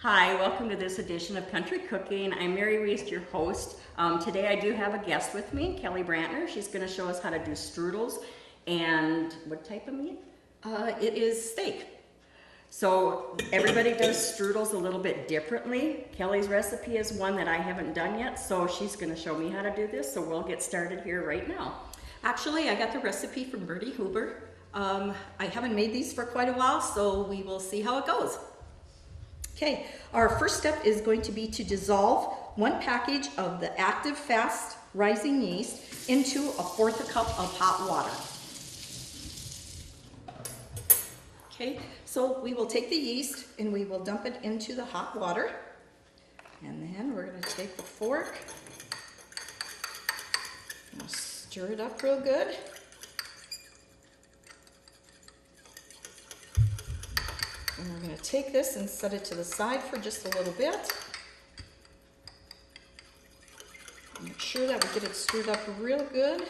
Hi, welcome to this edition of Country Cooking. I'm Mary Reist, your host. Today I do have a guest with me, Kelly Brantner. She's going to show us how to do strudels and what type of meat? It is steak. So everybody does strudels a little bit differently. Kelly's recipe is one that I haven't done yet, so she's going to show me how to do this. So we'll get started here right now. Actually, I got the recipe from Bertie Huber. I haven't made these for quite a while, so we will see how it goes. Okay, our first step is going to be to dissolve 1 package of the active fast rising yeast into 1/4 cup of hot water. Okay, so we will take the yeast and we will dump it into the hot water. And then we're going to take the fork and stir it up real good. And we're going to take this and set it to the side for just a little bit. Make sure that we get it stirred up real good.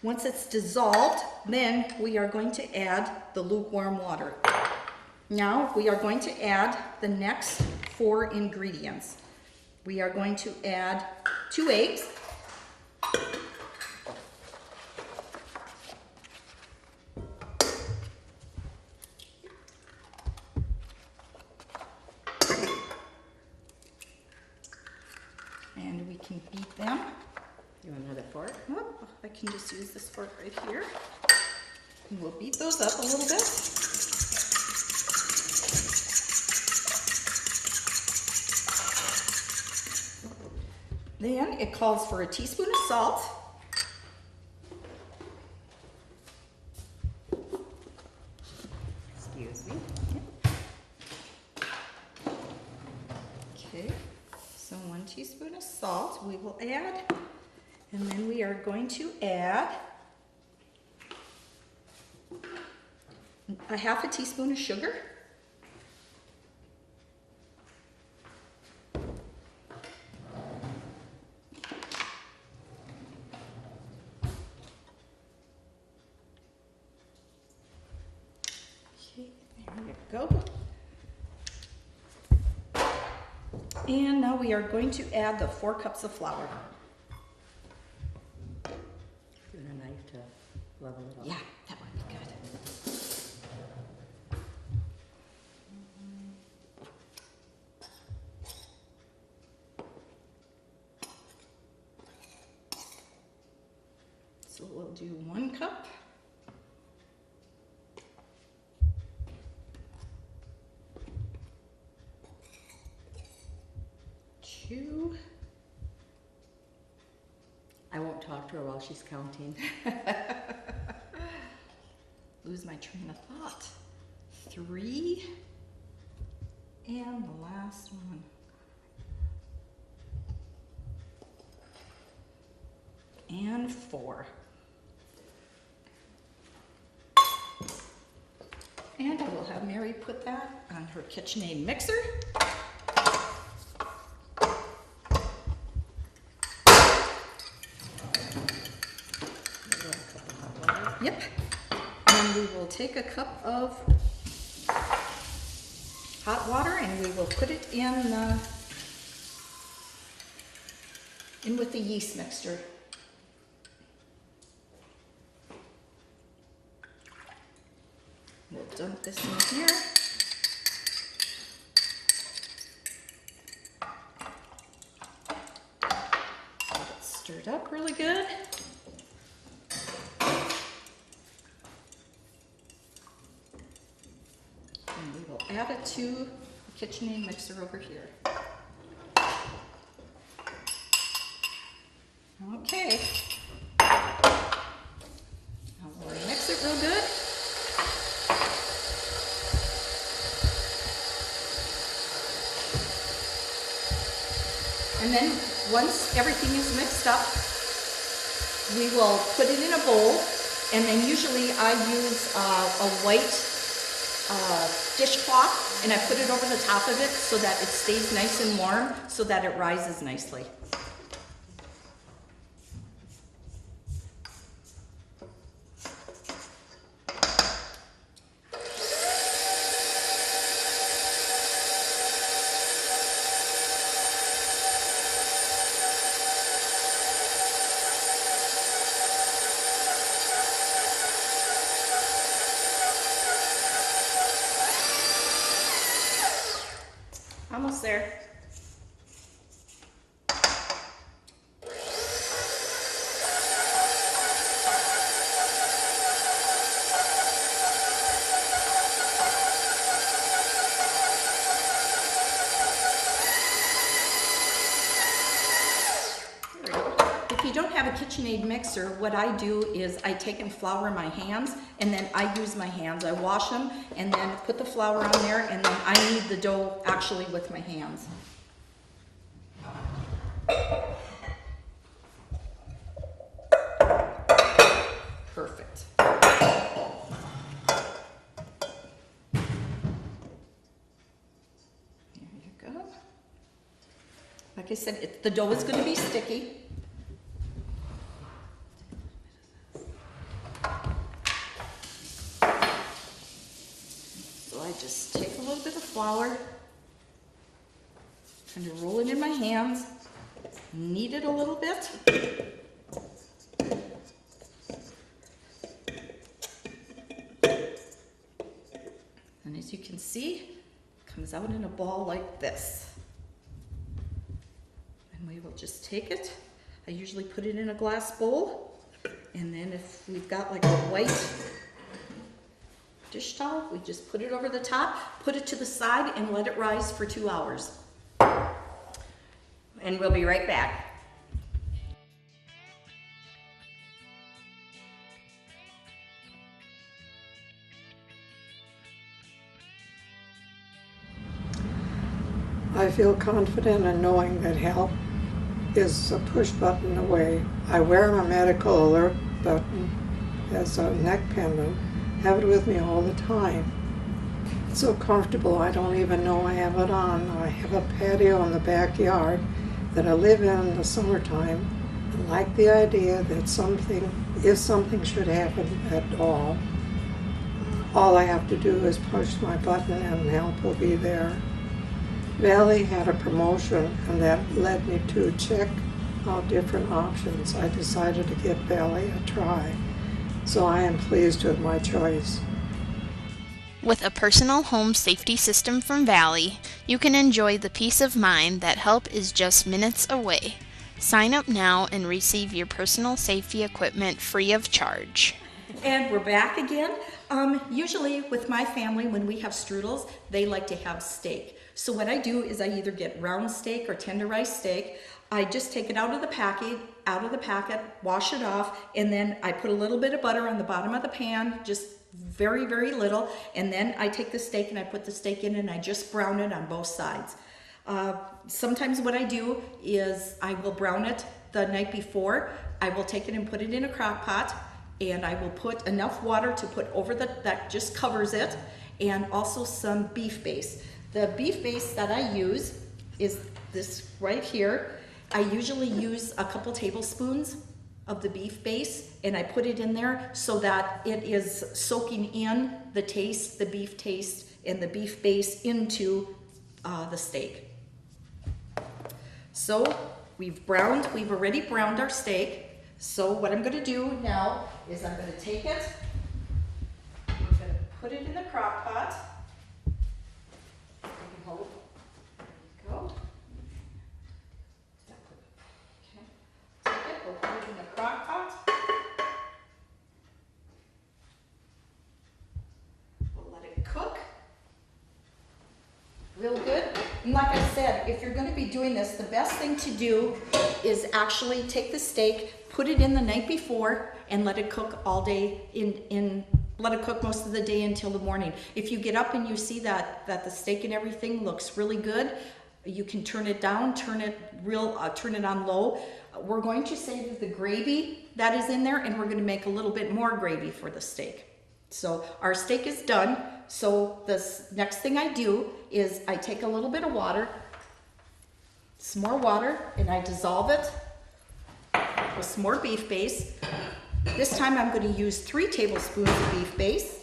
Once it's dissolved, then we are going to add the lukewarm water. Now we are going to add the next 4 ingredients. We are going to add 2 eggs. And we can beat them. You want another fork? Oh, I can just use this fork right here. And we'll beat those up a little bit. Then it calls for a teaspoon of salt. Excuse me. Okay, so 1 teaspoon of salt we will add, and then we are going to add a 1/2 teaspoon of sugar. Okay, there you go. And now we are going to add the 4 cups of flour. You want a knife to level it up? Yeah, that would be good. So we'll do 1 cup. 2. I won't talk to her while she's counting. Lose my train of thought. 3. And the last one. And 4. And I will have Mary put that on her KitchenAid mixer. Yep. And we will take a cup of hot water and we will put it in with the yeast mixture. We'll dump this in here. Get it stirred up really good. And we will add it to the KitchenAid mixer over here. Okay. Now we'll mix it real good. And then once everything is mixed up, we will put it in a bowl. And then usually I use a white dishcloth and I put it over the top of it so that it stays nice and warm so that it rises nicely. there. If you don't have a KitchenAid mixer, what I do is I take and flour my hands, and then I use my hands. I wash them and then put the flour on there, and then I knead the dough actually with my hands. Perfect. There you go. Like I said, the dough is going to be sticky. So I just take a little bit of flour, kind of roll it in my hands, knead it a little bit. And as you can see, it comes out in a ball like this. And we will just take it. I usually put it in a glass bowl. And then if we've got like a white dish towel, we just put it over the top, put it to the side, and let it rise for 2 hours. And we'll be right back. I feel confident in knowing that help is a push button away. I wear my medical alert button as a neck pendant, have it with me all the time. It's so comfortable I don't even know I have it on. I have a patio in the backyard that I live in the summertime, and like the idea that if something should happen at all I have to do is push my button and help will be there. Valley had a promotion, and that led me to check out different options. I decided to give Valley a try, so I am pleased with my choice. With a personal home safety system from Valley, you can enjoy the peace of mind that help is just minutes away. Sign up now and receive your personal safety equipment free of charge. And we're back again. Usually with my family, when we have strudels, they like to have steak. So what I do is I either get round steak or tenderized steak. I just take it out of the packet, wash it off, and then I put a little bit of butter on the bottom of the pan, just very, very little, and then I take the steak and I put the steak in and I just brown it on both sides. Sometimes what I do is I will brown it the night before. I will take it and put it in a crock pot, and I will put enough water to put over that just covers it, and also some beef base. The beef base that I use is this right here. I usually use a couple tablespoons of the beef base, and I put it in there so that it is soaking in the taste, the beef taste, and the beef base into the steak. So we've already browned our steak. So what I'm gonna do now is I'm gonna take it, I'm gonna put it in the crock pot. Hold. There you go. Okay. Take it, we'll put it in the crock pot. We'll let it cook real good. And like I said, if you're going to be doing this, the best thing to do is actually take the steak, put it in the night before, and let it cook all day let it cook most of the day until the morning. If you get up and you see that the steak and everything looks really good, you can turn it down, turn it on low. We're going to save the gravy that is in there, and we're going to make a little bit more gravy for the steak. So our steak is done. So this next thing I do is I take a little bit of water, some more water, and I dissolve it with some more beef base. This time I'm going to use 3 tablespoons of beef base.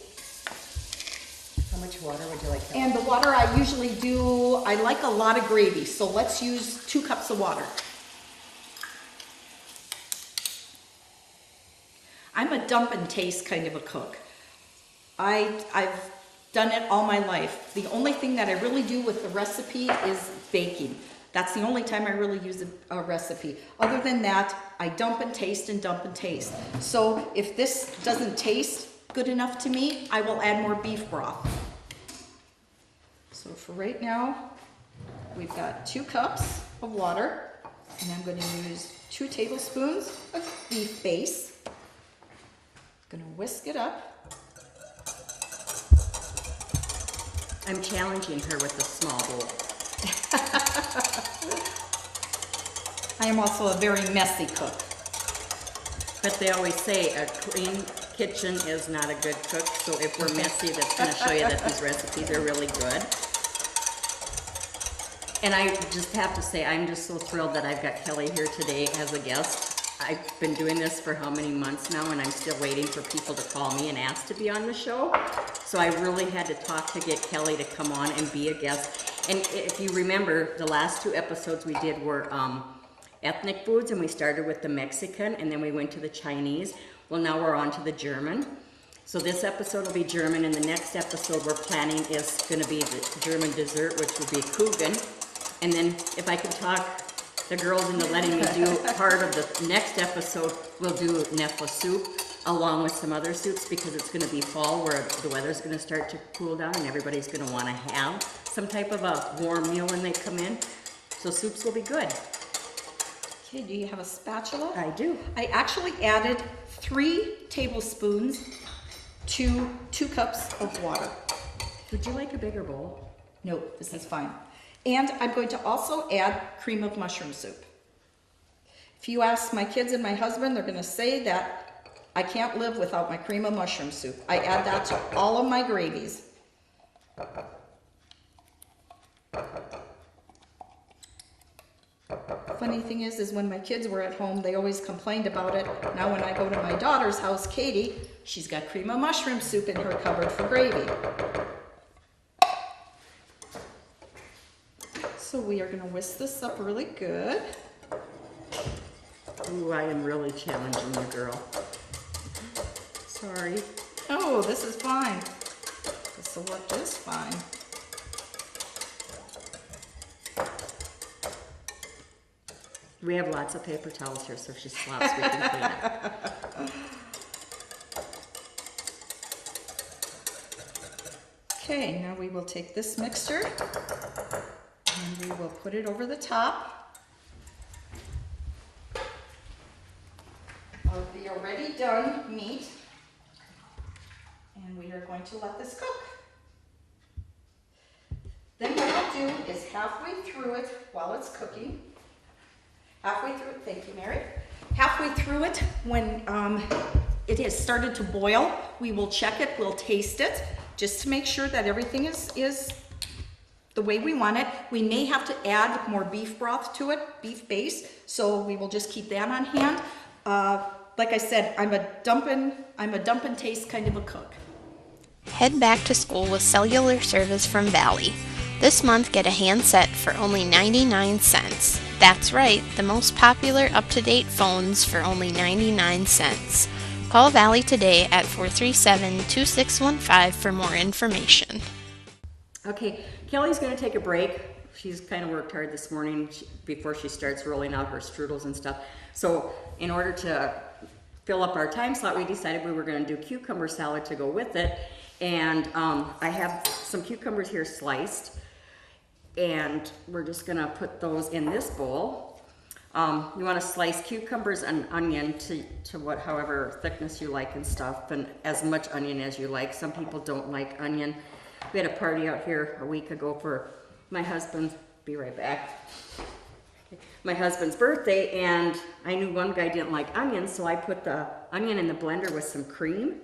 How much water would you like? And the water I usually do, I like a lot of gravy, so let's use 2 cups of water. I'm a dump and taste kind of a cook. I've done it all my life. The only thing that I really do with the recipe is baking. That's the only time I really use a recipe. Other than that, I dump and taste and dump and taste. So if this doesn't taste good enough to me, I will add more beef broth. So for right now, we've got 2 cups of water, and I'm going to use 2 tablespoons of beef base. I'm going to whisk it up. I'm challenging her with the small bowl. I am also a very messy cook. But they always say a clean kitchen is not a good cook, so if we're messy, that's going to show you that these recipes are really good. And I just have to say, I'm just so thrilled that I've got Kelly here today as a guest. I've been doing this for how many months now, and I'm still waiting for people to call me and ask to be on the show. So I really had to talk to get Kelly to come on and be a guest. And if you remember, the last 2 episodes we did were ethnic foods, and we started with the Mexican, and then we went to the Chinese. Well, now we're on to the German. So this episode will be German, and the next episode we're planning is going to be the German dessert, which will be Cookin. And then if I can talk the girls into letting me do part of the next episode, we'll do Nefla soup along with some other soups, because it's going to be fall where the weather's going to start to cool down and everybody's going to want to have some type of a warm meal when they come in. So soups will be good. Okay, do you have a spatula? I do. I actually added 3 tablespoons to 2 cups of water. Would you like a bigger bowl? No, this is fine. And I'm going to also add cream of mushroom soup. If you ask my kids and my husband, they're going to say that I can't live without my cream of mushroom soup. I add that to all of my gravies. Funny thing is when my kids were at home, they always complained about it. Now when I go to my daughter's house, Katie, she's got cream of mushroom soup in her cupboard for gravy. So we are going to whisk this up really good. Ooh, I am really challenging you, girl. Sorry. Oh, this is fine. This will work just fine. We have lots of paper towels here, so if she slops, we can clean it. Okay, now we will take this mixture and we will put it over the top of the already done meat, and we are going to let this cook. Then what I'll do is halfway through it while it's cooking, thank you, Mary. Halfway through it, when it has started to boil, we will check it, we'll taste it, just to make sure that everything is the way we want it. We may have to add more beef broth to it, beef base, so we will just keep that on hand. Like I said, I'm a dump and taste kind of a cook. Head back to school with cellular service from Valley. This month, get a handset for only 99 cents. That's right, the most popular up-to-date phones for only 99 cents. Call Valley today at 437-2615 for more information. Okay, Kelly's going to take a break. She's kind of worked hard this morning before she starts rolling out her strudels and stuff. So in order to fill up our time slot, we decided we were going to do cucumber salad to go with it. And I have some cucumbers here sliced, and we're just going to put those in this bowl. You want to slice cucumbers and onion to however thickness you like and stuff, and as much onion as you like. Some people don't like onion. We had a party out here a week ago for my husband's, be right back, my husband's birthday, and I knew one guy didn't like onions, so I put the onion in the blender with some cream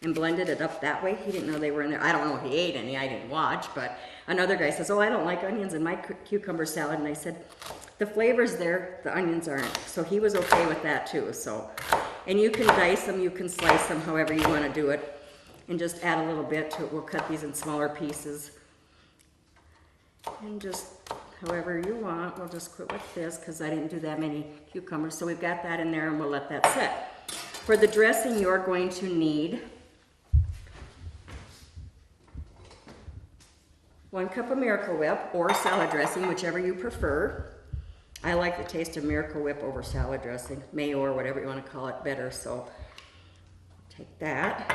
and blended it up that way. He didn't know they were in there. I don't know if he ate any, I didn't watch, but another guy says, oh, I don't like onions in my cucumber salad, and I said, the flavor's there, the onions aren't. So he was okay with that too. So, and you can dice them, you can slice them however you want to do it, and just add a little bit to it. We'll cut these in smaller pieces, and just however you want. We'll just quit with this because I didn't do that many cucumbers. So we've got that in there, and we'll let that set. For the dressing, you're going to need 1 cup of Miracle Whip or salad dressing, whichever you prefer. I like the taste of Miracle Whip over salad dressing, mayo or whatever you want to call it better. So take that,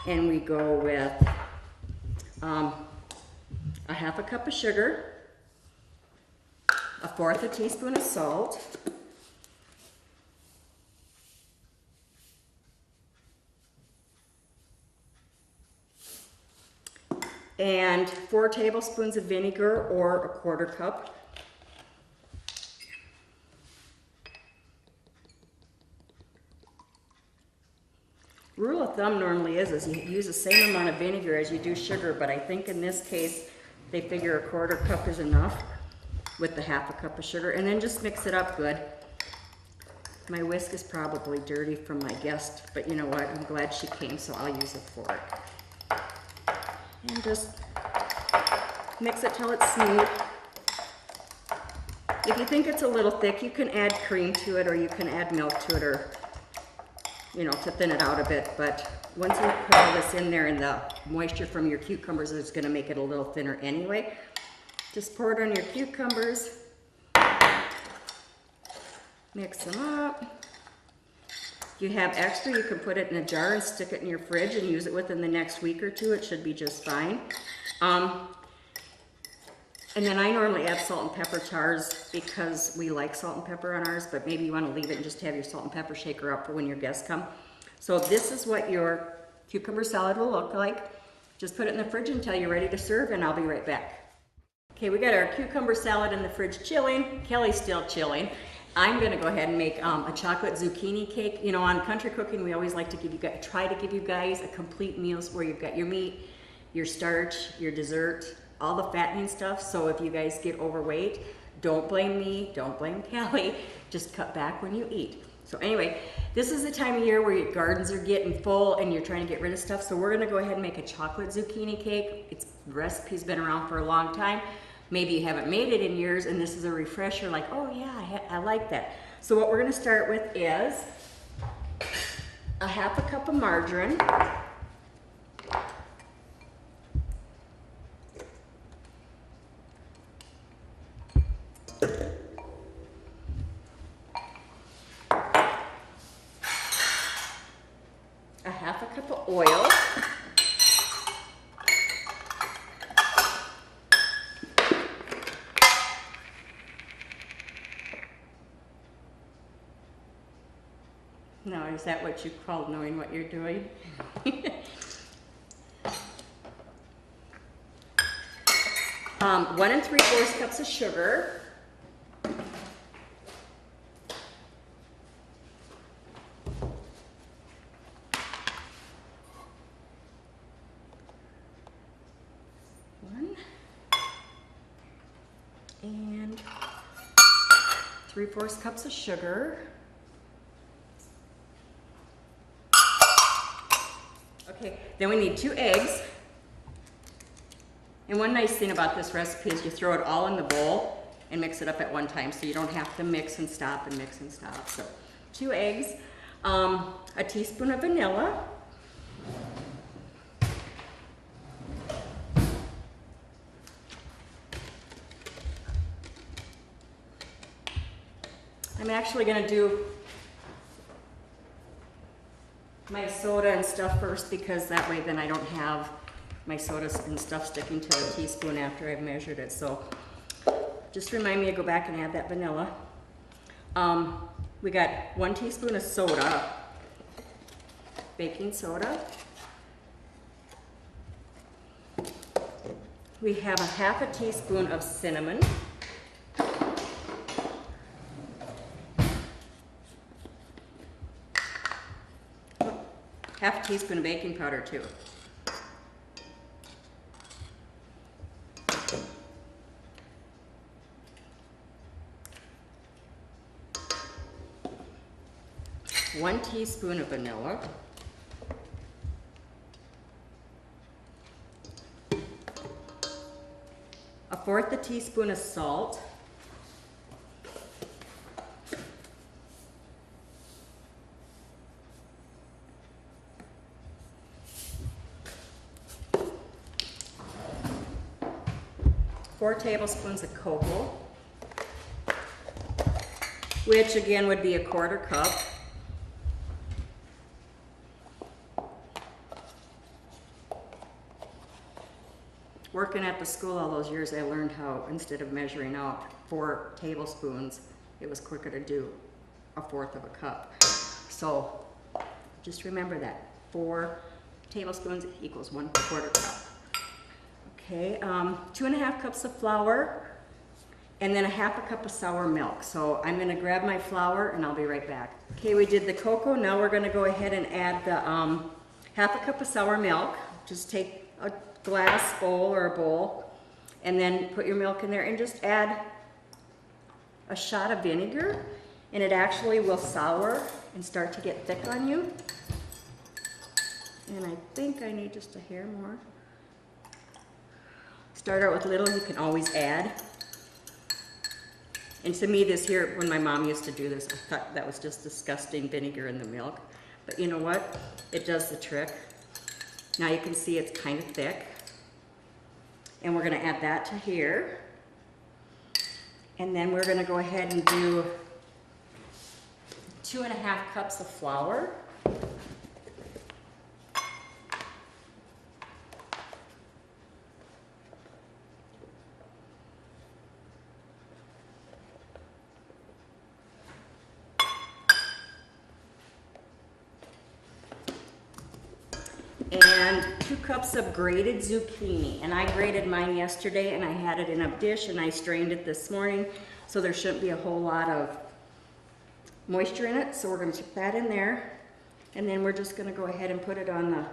and we go with a 1/2 cup of sugar, 1/4 teaspoon of salt, and 4 tablespoons of vinegar or 1/4 cup. Rule of thumb normally is you use the same amount of vinegar as you do sugar, but I think in this case they figure 1/4 cup is enough with the 1/2 cup of sugar, and then just mix it up good. My whisk is probably dirty from my guest, but you know what? I'm glad she came, so I'll use a fork. And just mix it till it's smooth. If you think it's a little thick, you can add cream to it, or you can add milk to it, or you know, to thin it out a bit. But once you put all this in there, and the moisture from your cucumbers is going to make it a little thinner anyway, just pour it on your cucumbers, mix them up. If you have extra, you can put it in a jar and stick it in your fridge and use it within the next week or two. It should be just fine. And then I normally add salt and pepper chars because we like salt and pepper on ours, but maybe you want to leave it and just have your salt and pepper shaker up for when your guests come. So this is what your cucumber salad will look like. Just put it in the fridge until you're ready to serve, and I'll be right back. Okay, we got our cucumber salad in the fridge chilling. Kelly's still chilling. I'm going to go ahead and make a chocolate zucchini cake. You know, on Country Cooking, we always like to try to give you guys a complete meal where you've got your meat, your starch, your dessert, all the fattening stuff. So if you guys get overweight, don't blame me, don't blame Kelly, just cut back when you eat. So anyway, this is the time of year where your gardens are getting full and you're trying to get rid of stuff. So we're gonna go ahead and make a chocolate zucchini cake. The recipe's been around for a long time. Maybe you haven't made it in years, and this is a refresher, like, oh yeah, I like that. So what we're gonna start with is a 1/2 cup of margarine, a 1/2 cup of oil, now is that what you call knowing what you're doing? 1 3/4 cups of sugar, and 3/4 cups of sugar. Okay, then we need 2 eggs. And one nice thing about this recipe is you throw it all in the bowl and mix it up at one time, so you don't have to mix and stop and mix and stop. So 2 eggs, a teaspoon of vanilla, I'm actually going to do my soda and stuff first, because that way then I don't have my soda and stuff sticking to the teaspoon after I've measured it. So just remind me to go back and add that vanilla. We got 1 teaspoon of soda, baking soda. We have a 1/2 teaspoon of cinnamon. Half a teaspoon of baking powder too. One teaspoon of vanilla. A 1/4 teaspoon of salt. 4 tablespoons of cocoa, which again would be a 1/4 cup. Working at the school all those years, I learned how, instead of measuring out 4 tablespoons, it was quicker to do 1/4 of a cup. So just remember that 4 tablespoons equals 1/4 cup. Okay, 2 1/2 cups of flour, and then 1/2 cup of sour milk. So I'm gonna grab my flour and I'll be right back. Okay, we did the cocoa. Now we're gonna go ahead and add the 1/2 cup of sour milk. Just take a glass bowl or a bowl, and then put your milk in there and just add a shot of vinegar, and it actually will sour and start to get thick on you. And I think I need just a hair more. Start out with little, you can always add. And to me this here, when my mom used to do this, I thought that was just disgusting, vinegar in the milk. But you know what? It does the trick. Now you can see it's kind of thick. And we're gonna add that to here. And then we're gonna go ahead and do 2 1/2 cups of flour. And 2 cups of grated zucchini. And I grated mine yesterday and I had it in a dish and I strained it this morning, so there shouldn't be a whole lot of moisture in it. So we're going to put that in there, and then we're just going to go ahead and put it on the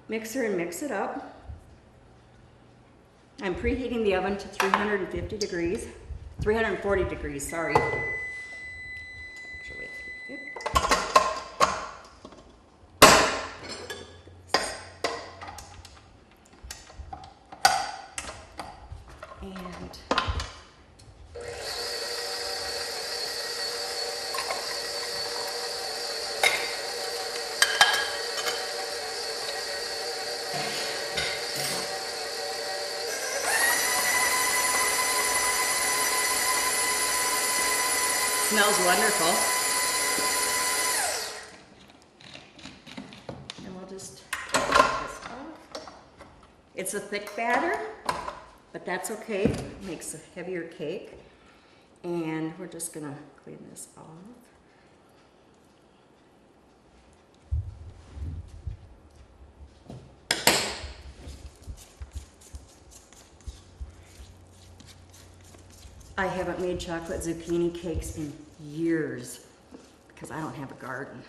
mixer and mix it up. I'm preheating the oven to 340 degrees, sorry. Actually, and smells wonderful. And we'll just take this off. It's a thick batter, but that's okay. It makes a heavier cake. And we're just gonna clean this off. I haven't made chocolate zucchini cakes in years because I don't have a garden.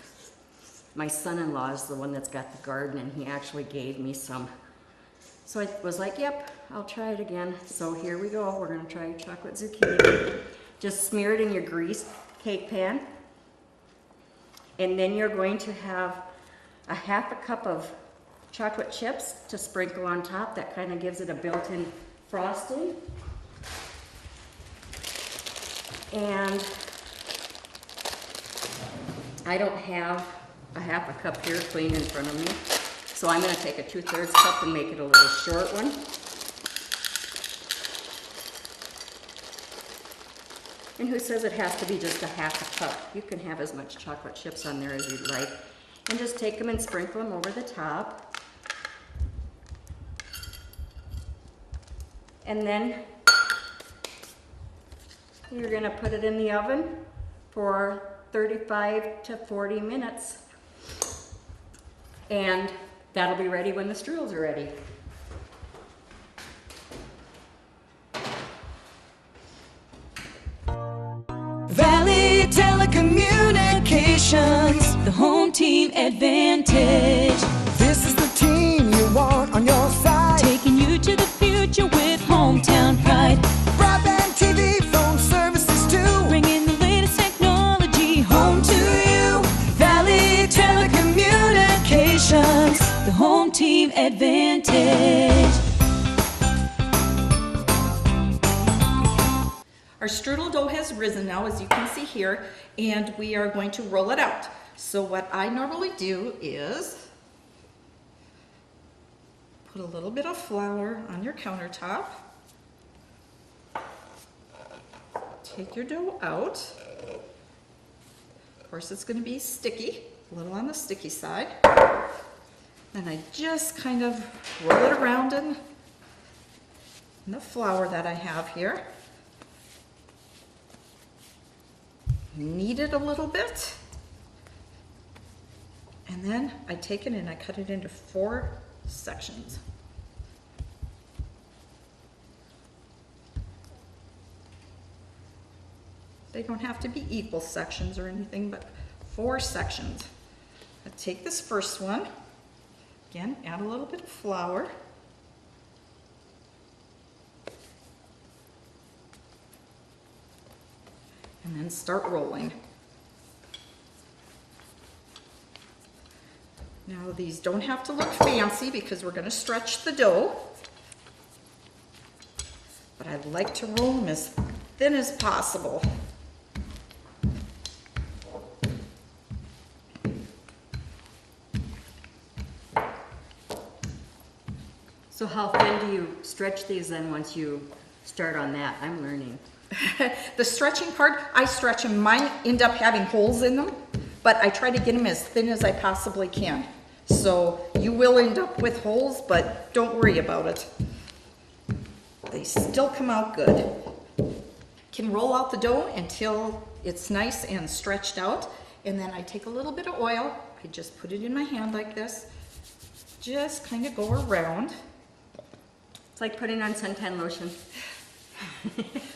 My son-in-law is the one that's got the garden, and he actually gave me some. So I was like, yep, I'll try it again. So here we go. We're gonna try chocolate zucchini. Just smear it in your greased cake pan. And then you're going to have 1/2 cup of chocolate chips to sprinkle on top. That kind of gives it a built-in frosting. And I don't have 1/2 cup here clean in front of me, so I'm going to take a 2/3 cup and make it a little short one. And who says it has to be just 1/2 cup? You can have as much chocolate chips on there as you'd like. And just take them and sprinkle them over the top. And then you're going to put it in the oven for 35 to 40 minutes. And that'll be ready when the strudels are ready. Valley Telecommunications, the home team advantage. This is the team you want on your side. Taking you to the future with hometown pride. Broadband, TV, phone services too. Bringing the latest technology home to you. Valley Telecommunications, the home team advantage. Our strudel dough has risen now, as you can see here, and we are going to roll it out. So what I normally do is put a little bit of flour on your countertop. take your dough out. Of course, it's going to be sticky, a little on the sticky side. And I just kind of roll it around in the flour that I have here. Knead it a little bit. And then I take it and I cut it into 4 sections. They don't have to be equal sections or anything, but 4 sections. I take this first one, again, add a little bit of flour. And then start rolling. Now these don't have to look fancy because we're going to stretch the dough. But I like to roll them as thin as possible. So how thin do you stretch these then once you start on that? I'm learning. The stretching part, I stretch them. Mine end up having holes in them, but I try to get them as thin as I possibly can. So you will end up with holes, but don't worry about it. They still come out good. Can roll out the dough until it's nice and stretched out, and then I take a little bit of oil. I just put it in my hand like this. Just kind of go around. It's like putting on suntan lotion.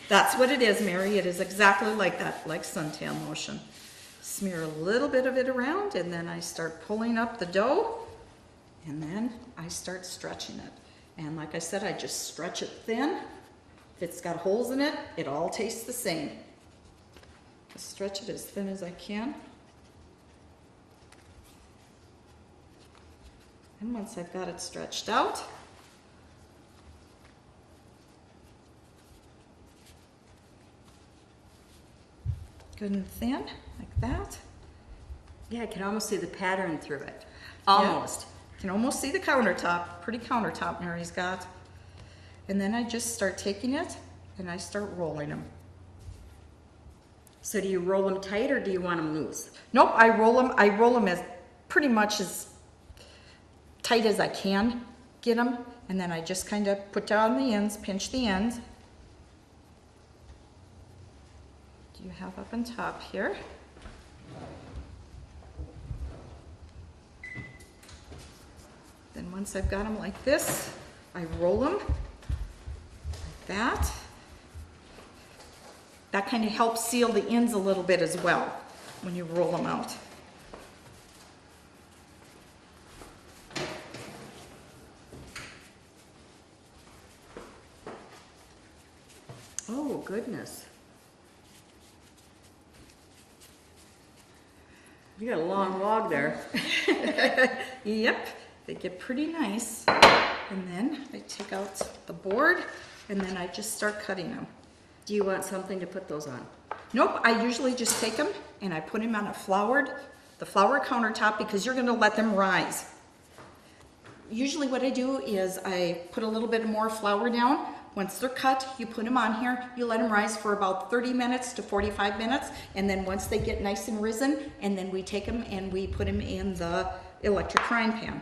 That's what it is, Mary. It is exactly like that, like suntan lotion. Smear a little bit of it around, and then I start pulling up the dough, and then I start stretching it. And like I said, I just stretch it thin. If it's got holes in it, it all tastes the same. Just stretch it as thin as I can. And once I've got it stretched out, good and thin, like that. Yeah, I can almost see the pattern through it. Almost. Yeah. You can almost see the countertop, pretty countertop Mary's got. And then I just start taking it and I start rolling them. So do you roll them tight or do you want them loose? Nope, I roll them as pretty much as tight as I can get them. And then I just kind of put down the ends, pinch the ends. You have up on top here. Then once I've got them like this, I roll them like that. That kind of helps seal the ends a little bit as well when you roll them out. Oh, goodness. You got a long log there. Yep, they get pretty nice. And then I take out the board and then I just start cutting them. Do you want something to put those on? Nope, I usually just take them and I put them on the flour countertop because you're gonna let them rise. Usually what I do is I put a little bit more flour down. Once they're cut, you put them on here, you let them rise for about 30 minutes to 45 minutes, and then once they get nice and risen, and then we take them and we put them in the electric frying pan.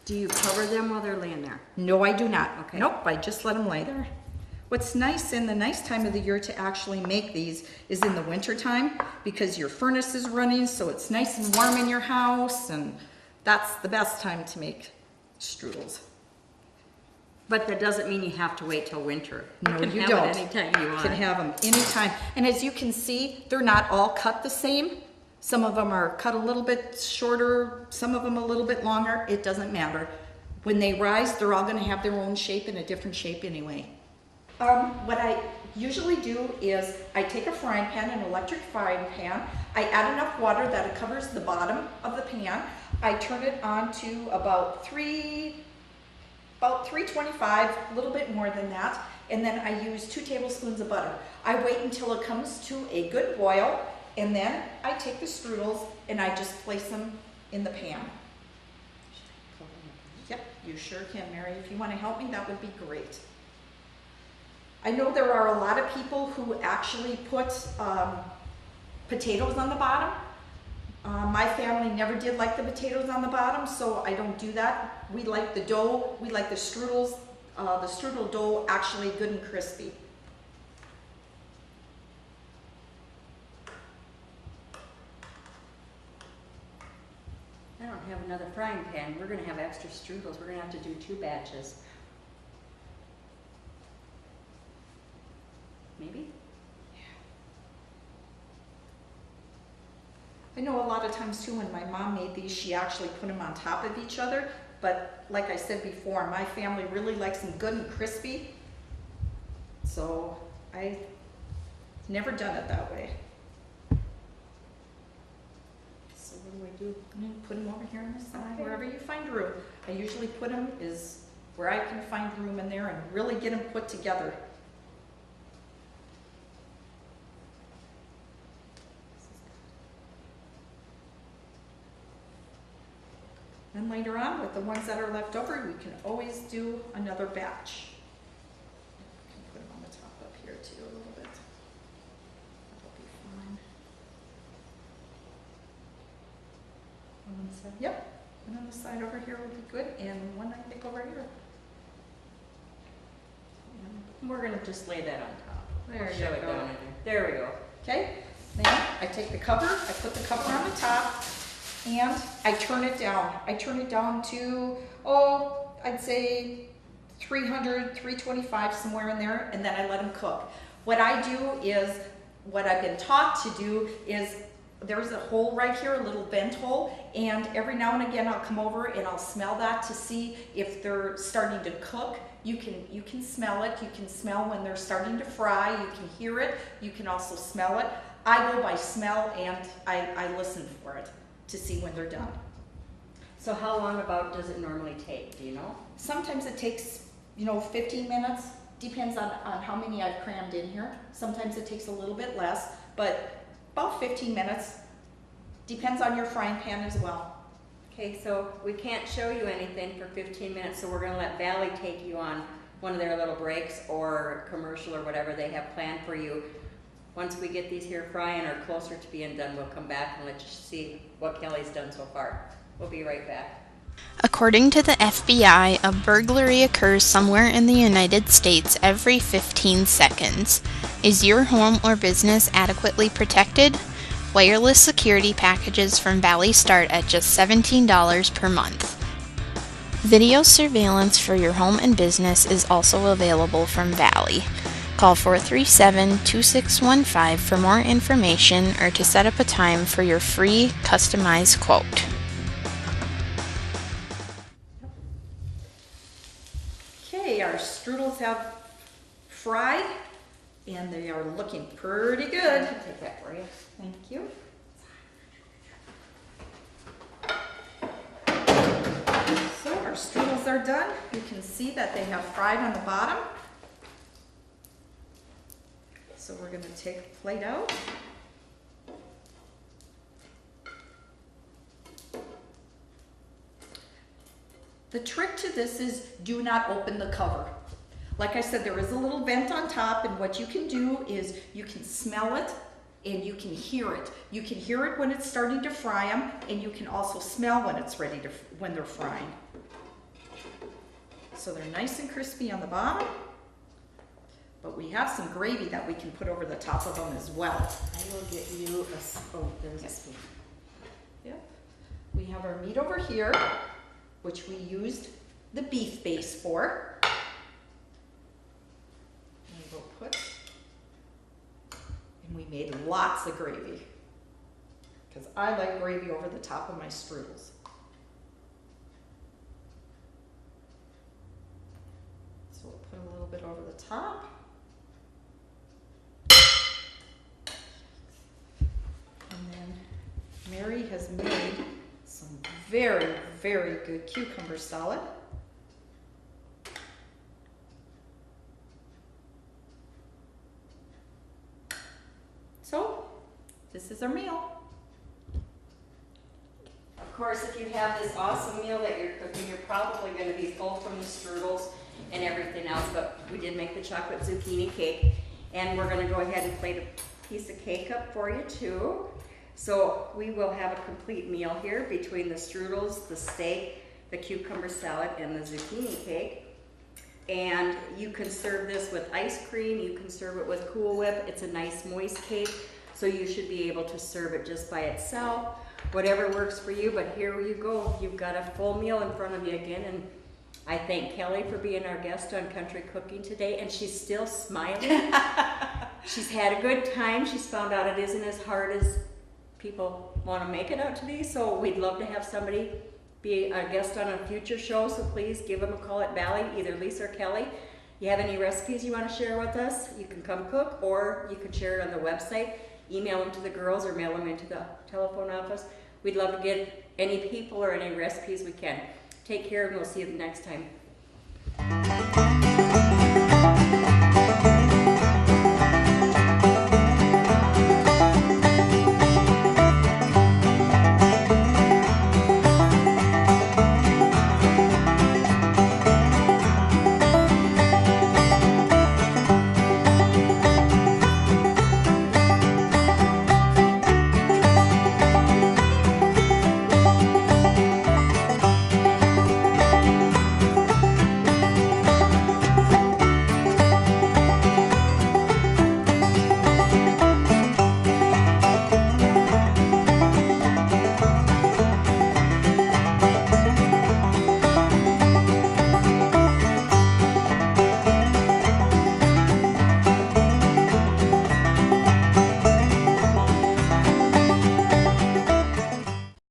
Do you cover them while they're laying there? No, I do not. Okay. Nope, I just let them lay there. What's nice in the nice time of the year to actually make these is in the winter time because your furnace is running, so it's nice and warm in your house, and that's the best time to make strudels. But that doesn't mean you have to wait till winter. No, can you have don't. It anytime you want. You can have them anytime. And as you can see, they're not all cut the same. Some of them are cut a little bit shorter, some of them a little bit longer. It doesn't matter. When they rise, they're all gonna have their own shape and a different shape anyway. What I usually do is I take a frying pan, an electric frying pan. I add enough water that it covers the bottom of the pan. I turn it on to about 325, a little bit more than that. And then I use 2 tablespoons of butter. I wait until it comes to a good boil, and then I take the strudels and I just place them in the pan. Yep, you sure can, Mary. If you want to help me, that would be great. I know there are a lot of people who actually put potatoes on the bottom. My family never did like the potatoes on the bottom, so I don't do that. We like the dough, we like the strudel dough actually good and crispy. I don't have another frying pan. We're gonna have extra strudels. We're gonna have to do 2 batches. Maybe? I know a lot of times too, when my mom made these, she actually put them on top of each other. But like I said before, my family really likes them good and crispy. So I've never done it that way. So what do? I'm gonna put them over here on the side, Okay. wherever you find room. I usually put them is where I can find room in there and really get them put together. Then later on, with the ones that are left over, we can always do another batch. I can put them on the top up here too a little bit. That'll be fine. One on the side, yep. One on the side over here will be good, and one I think over here. We're gonna just lay that on top. There We'll you shove it go. down in there. There we go. Okay, then I take the cover, I put the cover on the top, and I turn it down. I turn it down to, I'd say 300, 325, somewhere in there, and then I let them cook. What I do is, what I've been taught to do is, there's a hole right here, a little vent hole, and every now and again I'll come over and I'll smell that to see if they're starting to cook. You can smell it. You can smell when they're starting to fry. You can hear it. You can also smell it. I go by smell, and I listen for it to see when they're done. So how long about does it normally take? Do you know? Sometimes it takes, 15 minutes. Depends on how many I've crammed in here. Sometimes it takes a little bit less, but about 15 minutes. Depends on your frying pan as well. Okay, so we can't show you anything for 15 minutes, so we're gonna let Valley take you on one of their little breaks or commercial or whatever they have planned for you. Once we get these here frying or closer to being done, we'll come back and let you see what Kelly's done so far. We'll be right back. According to the FBI, a burglary occurs somewhere in the United States every 15 seconds. Is your home or business adequately protected? Wireless security packages from Valley start at just $17 per month. Video surveillance for your home and business is also available from Valley. Call 437-2615 for more information or to set up a time for your free customized quote. Okay, our strudels have fried, and they are looking pretty good. I'll take that for you. Thank you. So our strudels are done. You can see that they have fried on the bottom. So we're going to take a plate out. The trick to this is do not open the cover. Like I said, there is a little vent on top, and what you can do is you can smell it and you can hear it. You can hear it when it's starting to fry them, and you can also smell when it's ready to, when they're frying. So they're nice and crispy on the bottom, but we have some gravy that we can put over the top of them as well. I will get you a, there's a spoon. Yep. We have our meat over here, which we used the beef base for. And we'll put, and we made lots of gravy, because I like gravy over the top of my strudels. So we'll put a little bit over the top. And then Mary has made some very, very good cucumber salad. So, this is our meal. Of course, if you have this awesome meal that you're cooking, you're probably going to be full from the strudels. and everything else, but we did make the chocolate zucchini cake. And we're gonna go ahead and plate a piece of cake up for you too. So we will have a complete meal here between the strudels, the steak, the cucumber salad, and the zucchini cake. And you can serve this with ice cream, you can serve it with Cool Whip. It's a nice moist cake, so you should be able to serve it just by itself, whatever works for you. But here you go, you've got a full meal in front of you again. And I thank Kelly for being our guest on Country Cooking today, and she's still smiling. She's had a good time. She's found out it isn't as hard as people want to make it out to be, so we'd love to have somebody be a guest on a future show, so please give them a call at Valley, either Lisa or Kelly. You have any recipes you want to share with us, you can come cook, or you can share it on the website, email them to the girls, or mail them into the telephone office. We'd love to get any people or any recipes we can. Take care, and we'll see you next time.